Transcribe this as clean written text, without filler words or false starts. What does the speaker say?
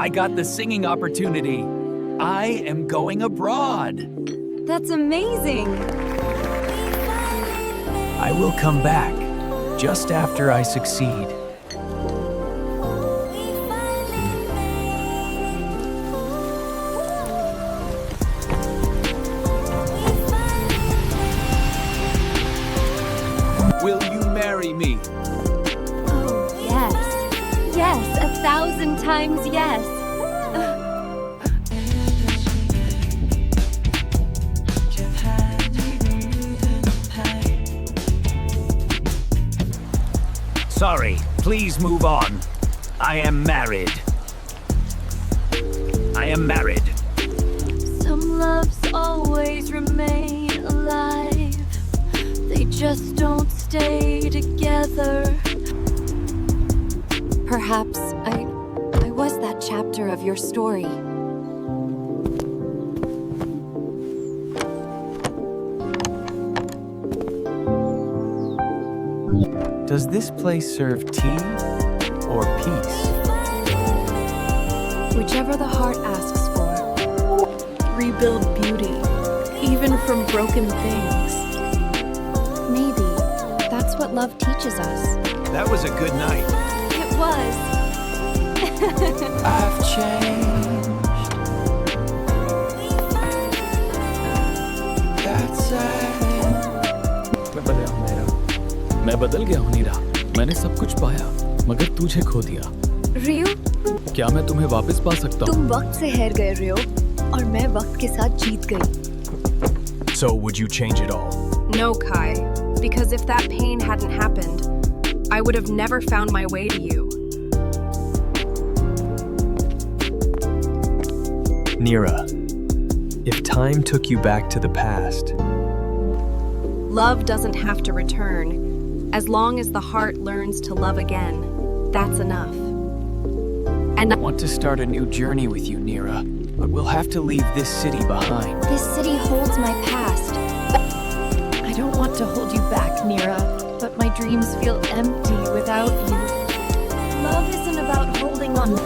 I got the singing opportunity. I am going abroad. That's amazing. I will come back just after I succeed. Will you marry me? Oh, yes. Yes, 1,000 times yes. Sorry, please move on. I am married. I am married. Some loves always remain alive. They just don't stay together. Perhaps I was that chapter of your story. Does this place serve tea or peace? Whichever the heart asks for. Rebuild beauty, even from broken things. Maybe that's what love teaches us. That was a good night. It was. I've changed. That's मैं बदल गया हूँ नीरा। मैंने सब कुछ पाया मगर तुझे खो दिया। रियो, क्या मैं तुम्हें वापस पा सकता हूँ? तुम वक्त से हार गए रियो, और मैं वक्त के साथ जीत गई। So would you change it all? No, Kai, because if that pain hadn't happened, I would have never found my way to you. Neera, if time took you back to the past, Love doesn't have to return. As long as the heart learns to love again, that's enough. And I want to start a new journey with you, Neera, but we'll have to leave this city behind. This city holds my past. I don't want to hold you back, Neera, but my dreams feel empty without you. Love isn't about holding on.